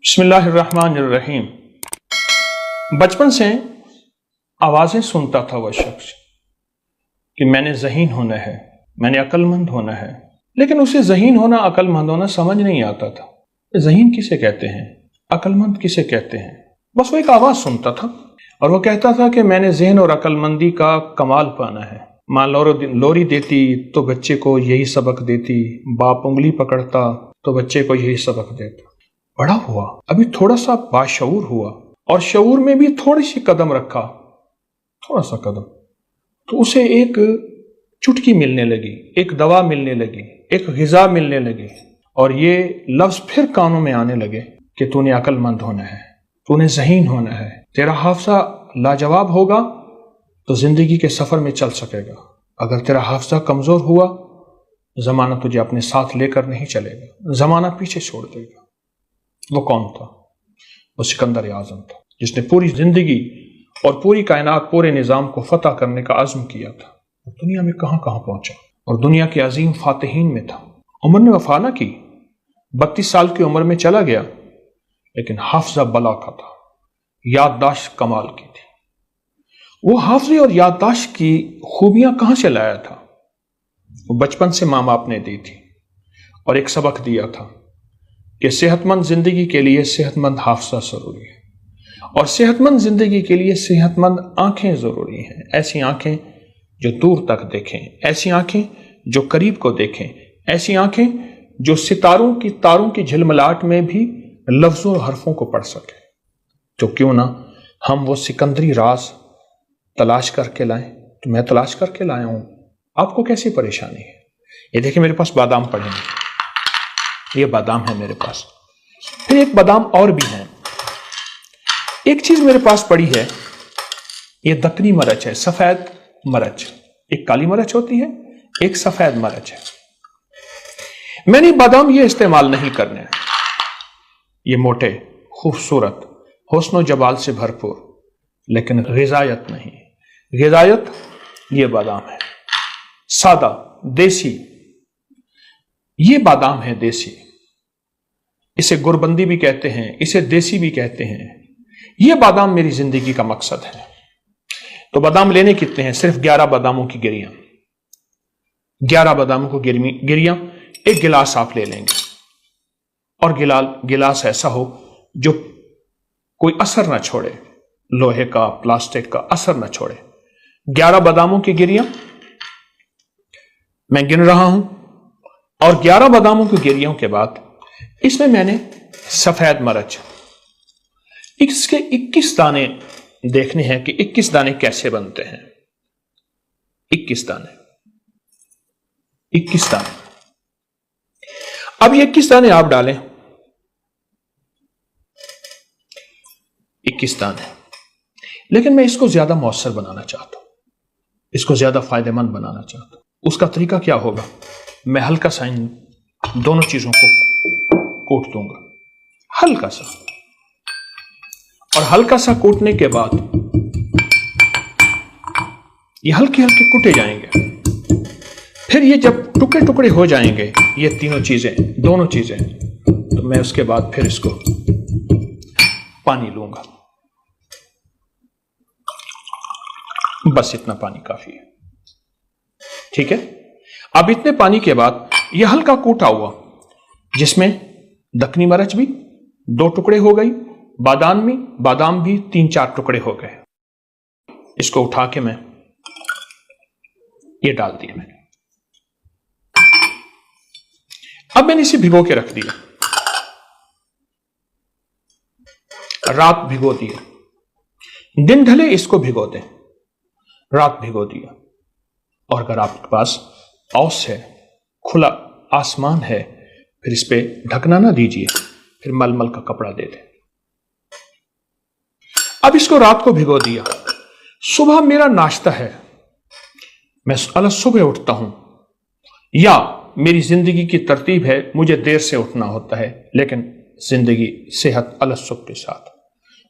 بسم اللہ الرحمن الرحیم۔ بچپن سے آوازیں سنتا تھا وہ شخص کہ میں نے ذہین ہونا ہے، میں نے عقل مند ہونا ہے، لیکن اسے ذہین ہونا عقل مند ہونا سمجھ نہیں آتا تھا۔ ذہین کسے کہتے ہیں، عقل مند کسے کہتے ہیں؟ بس وہ ایک آواز سنتا تھا اور وہ کہتا تھا کہ میں نے ذہن اور عقل مندی کا کمال پانا ہے۔ ماں لوری دیتی تو بچے کو یہی سبق دیتی، باپ انگلی پکڑتا تو بچے کو یہی سبق دیتا۔ بڑا ہوا، ابھی تھوڑا سا باشعور ہوا اور شعور میں بھی تھوڑی سی قدم رکھا، تھوڑا سا قدم، تو اسے ایک چٹکی ملنے لگی، ایک دوا ملنے لگی، ایک غذا ملنے لگی، اور یہ لفظ پھر کانوں میں آنے لگے کہ تو نے عقل مند ہونا ہے، تو نے ذہین ہونا ہے، تیرا حافظہ لاجواب ہوگا تو زندگی کے سفر میں چل سکے گا، اگر تیرا حافظہ کمزور ہوا زمانہ تجھے اپنے ساتھ لے کر نہیں چلے گا، زمانہ پیچھے چھوڑ دے گا۔ وہ کون تھا؟ وہ سکندر اعظم تھا، جس نے پوری زندگی اور پوری کائنات، پورے نظام کو فتح کرنے کا عزم کیا تھا، اور دنیا میں کہاں کہاں پہنچا اور دنیا کے عظیم فاتحین میں تھا۔ عمر نے وفا نہ کی، 32 سال کی عمر میں چلا گیا، لیکن حافظہ بلا کا تھا، یادداشت کمال کی تھی۔ وہ حافظے اور یادداشت کی خوبیاں کہاں سے لایا تھا؟ وہ بچپن سے ماں باپ نے دی تھی اور ایک سبق دیا تھا کہ صحت مند زندگی کے لیے صحت مند حافظہ ضروری ہے، اور صحت مند زندگی کے لیے صحت مند آنکھیں ضروری ہیں، ایسی آنکھیں جو دور تک دیکھیں، ایسی آنکھیں جو قریب کو دیکھیں، ایسی آنکھیں جو تاروں کی جھلملاہٹ میں بھی لفظوں اور حرفوں کو پڑھ سکیں۔ تو کیوں نہ ہم وہ سکندری راز تلاش کر کے لائیں؟ تو میں تلاش کر کے لایا ہوں، آپ کو کیسی پریشانی ہے؟ یہ دیکھیں میرے پاس بادام پڑے ہیں، یہ بادام ہے میرے پاس، پھر ایک بادام اور بھی ہے، ایک چیز میرے پاس پڑی ہے، یہ دکنی مرچ ہے، سفید مرچ، ایک کالی مرچ ہوتی ہے، ایک سفید مرچ ہے۔ میں نے بادام یہ استعمال نہیں کرنے، یہ موٹے، خوبصورت، حسن و جمال سے بھرپور، لیکن غذائیت نہیں۔ غذائیت یہ بادام ہے، سادہ، دیسی، یہ بادام ہے دیسی، اسے گربندی بھی کہتے ہیں، اسے دیسی بھی کہتے ہیں۔ یہ بادام میری زندگی کا مقصد ہے۔ تو بادام لینے کتنے ہیں؟ صرف 11 باداموں کی گریاں، 11 باداموں کو گریاں، ایک گلاس آپ لے لیں گے، اور گلاس ایسا ہو جو کوئی اثر نہ چھوڑے، لوہے کا، پلاسٹک کا اثر نہ چھوڑے۔ 11 باداموں کی گریاں میں گن رہا ہوں، اور 11 باداموں کی گریوں کے بعد اس میں نے سفید مرچ، اس کے 21 دانے دیکھنے ہیں کہ 21 دانے کیسے بنتے ہیں۔ 21 دانے، 21 دانے، اب یہ 21 دانے آپ ڈالیں، 21 دانے، لیکن میں اس کو زیادہ مؤثر بنانا چاہتا ہوں، اس کو زیادہ فائدہ مند بنانا چاہتا ہوں۔ اس کا طریقہ کیا ہوگا؟ میں ہلکا سا ان دونوں چیزوں کو کوٹ دوں گا، ہلکا سا، اور ہلکا سا کوٹنے کے بعد یہ ہلکے ہلکے کوٹے جائیں گے۔ پھر یہ جب ٹکڑے ٹکڑے ہو جائیں گے، یہ تینوں چیزیں، دونوں چیزیں، تو میں اس کے بعد پھر اس کو پانی لوں گا، بس اتنا پانی کافی ہے، ٹھیک ہے؟ اب اتنے پانی کے بعد یہ ہلکا کوٹا ہوا، جس میں دکنی مرچ بھی 2 ٹکڑے ہو گئی، بادام بھی 3-4 ٹکڑے ہو گئے، اس کو اٹھا کے میں یہ ڈال دیا میں نے۔ اب میں نے اسے بھگو کے رکھ دیا، رات بھگو دیا، دن ڈھلے اس کو بھگو دیں، رات بھگو دیا، اور اگر آپ کے پاس اوس ہے، کھلا آسمان ہے، پھر اس پہ ڈھکنا نہ دیجیے، پھر ململ کا کپڑا دے دیں۔ اب اس کو رات کو بھگو دیا، صبح میرا ناشتہ ہے، میں صبح اٹھتا ہوں، یا میری زندگی کی ترتیب ہے مجھے دیر سے اٹھنا ہوتا ہے، لیکن زندگی صحت صبح کے ساتھ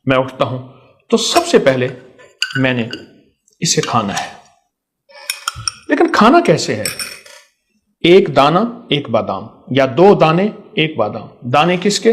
میں اٹھتا ہوں، تو سب سے پہلے میں نے اسے کھانا ہے۔ لیکن کھانا کیسے ہے؟ 1 دانہ 1 بادام، یا 2 دانے 1 بادام۔ دانے کس کے؟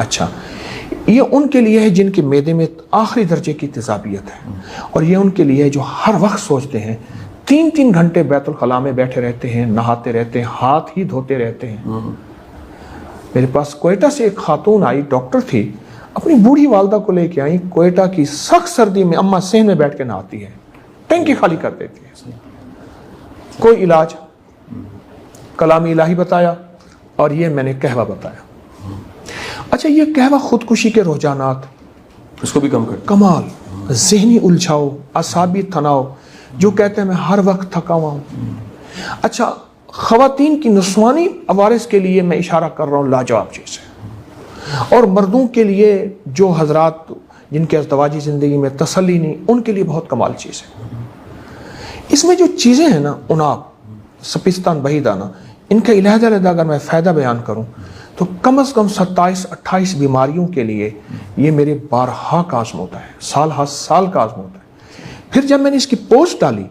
اچھا، یہ ان کے لیے ہے جن کے معدے میں آخری درجے کی تیزابیت ہے، اور یہ ان کے لیے ہے جو ہر وقت سوچتے ہیں، 3 گھنٹے بیت الخلاء میں بیٹھے رہتے ہیں، نہاتے رہتے ہیں، ہاتھ ہی دھوتے رہتے ہیں۔ میرے پاس کوئٹہ سے ایک خاتون آئی، ڈاکٹر تھی، اپنی بوڑھی والدہ کو لے کے آئی، کوئٹہ کی سخت سردی میں اماں صحن میں بیٹھ کے نہاتی ہے، ٹینکی خالی کر دیتی ہے، کوئی علاج، کلام الہی بتایا، اور یہ میں نے قہوہ بتایا۔ اچھا، یہ قہوہ خودکشی کے رجحانات اس کو بھی کم کر کمال، ذہنی الجھاؤ، اعصابی تناؤ، جو کہتے ہیں میں ہر وقت تھکا ہوا ہوں۔ اچھا، خواتین کی نسوانی عوارض کے لیے میں اشارہ کر رہا ہوں، لاجواب چیز ہے، اور مردوں کے لیے جو حضرات جن کے ازدواجی زندگی میں تسلی نہیں، ان کے لیے بہت کمال چیز ہے۔ اس میں جو چیزیں ہیں نا، اناب، سپستان، بہیدانہ، ان کا علیحدہ اگر میں فائدہ بیان کروں تو کم از کم 27-28 بیماریوں کے لیے یہ میرے بارہا کا آزموتا ہے، سال ہر سال کا آزموتا ہے۔ پھر جب میں نے اس کی پوسٹ ڈالی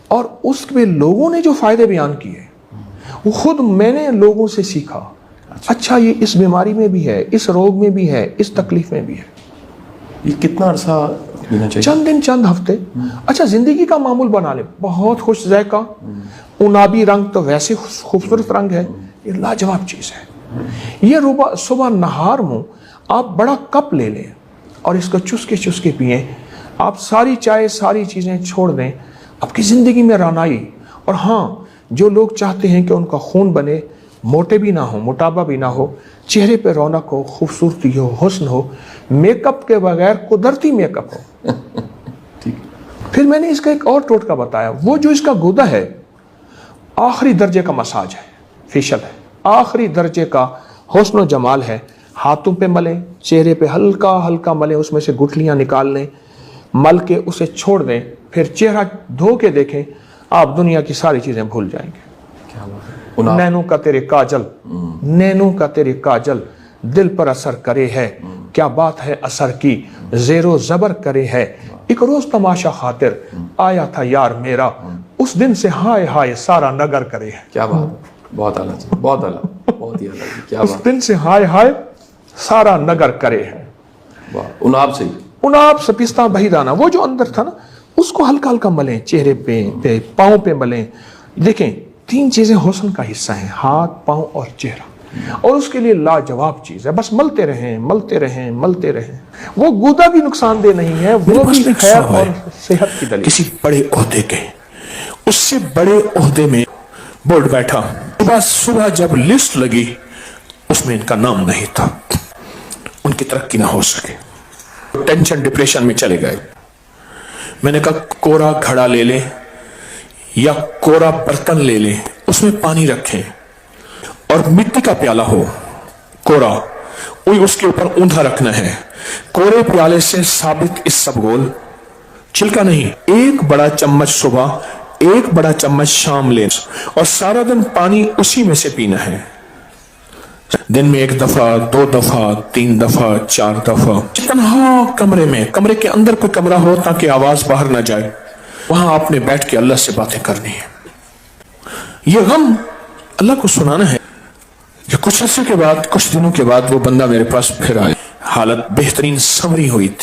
اور اس میں لوگوں نے جو فائدے بیان کیے، وہ خود میں نے لوگوں سے سیکھا، اچھا یہ اس بیماری میں بھی ہے، اس روگ میں بھی ہے، اس تکلیف میں بھی ہے۔ یہ کتنا عرصہ لینا چاہیے؟ چند دن، چند ہفتے۔ اچھا، زندگی کا معمول بنا لے، بہت خوش ذائقہ، انابی رنگ تو ویسے خوبصورت رنگ ہے، یہ لاجواب چیز ہے۔ یہ صبح نہار منہ آپ بڑا کپ لے لیں اور اس کو چسکے پئیں، آپ ساری چائے، ساری چیزیں چھوڑ دیں، آپ کی زندگی میں رانائی۔ اور ہاں، جو لوگ چاہتے ہیں کہ ان کا خون بنے، موٹے بھی نہ ہو، موٹاپا بھی نہ ہو، چہرے پہ رونق ہو، خوبصورتی ہو، حسن ہو، میک اپ کے بغیر قدرتی میک اپ ہو۔ پھر میں نے اس کا ایک اور ٹوٹکا بتایا، وہ جو اس کا گودا ہے، آخری درجے کا مساج ہے، فیشل ہے، آخری درجے کا حسن و جمال ہے۔ ہاتھوں پہ ملیں، چہرے پہ ہلکا ہلکا ملیں، اس میں سے گٹھلیاں نکال لیں، مل کے اسے چھوڑ دیں، پھر چہرہ دھو کے دیکھیں، آپ دنیا کی ساری چیزیں بھول جائیں گے۔ نینوں کا تیرے کاجل، نینوں کا تیرے کاجل دل پر اثر کرے ہے، کیا بات ہے اثر کی، زیر و زبر کرے ہے، ایک روز تماشا خاطر آیا تھا یار میرا، اس دن سے ہائے ہائے سارا نگر کرے ہے۔ کیا بات ہے، بہت اعلیٰ، بہت اعلیٰ، بہت ہی اعلیٰ، کیا اس بات، دن سے ہائے ہائے سارا نگر کرے ہے۔ اناب سے اناب، سپستان، بہیدانہ، وہ جو اندر تھا نا، اس کو ہلکا ہلکا ملیں، چہرے پہ، پاؤں پہ ملیں۔ دیکھیں، 3 چیزیں حسن کا حصہ ہیں، ہاتھ، پاؤں اور چہرہ، اور اس کے لیے لاجواب چیز ہے، بس ملتے رہیں، ملتے رہیں، ملتے رہیں۔ وہ گودا بھی نقصان دہ نہیں ہے، وہ بھی خیر اور صحت کی دلیل۔ کسی بڑے عہدے کے، اس سے بڑے عہدے میں بورڈ بیٹھا، صبح جب لسٹ لگی اس میں ان کا نام نہیں تھا، ان کی ترقی نہ ہو سکے، ٹینشن ڈپریشن میں چلے گئے۔ میں نے کہا کورا گھڑا لے لیں یا کورا برتن لے لیں، اس میں پانی رکھیں اور مٹی کا پیالہ ہو کورا، وہی اس کے اوپر اوندا رکھنا ہے، کورے پیالے سے ثابت اس سب گول، چھلکا نہیں، 1 بڑا چمچ صبح، 1 بڑا چمچ شام لیں، اور سارا دن پانی اسی میں سے پینا ہے۔ دن میں 1 دفعہ، 2 دفعہ، 3 دفعہ، 4 دفعہ، تنہا کمرے کے اندر کوئی کمرہ ہو تاکہ آواز باہر نہ جائے، وہاں آپ نے بیٹھ کے اللہ سے باتیں کرنی ہے۔ یہ غم اللہ کو سنانا ہے۔ جو کچھ عرصے کے بعد، کچھ دنوں کے بعد وہ بندہ میرے پاس پھر آیا، حالت بہترین سنوری ہوئی تھی۔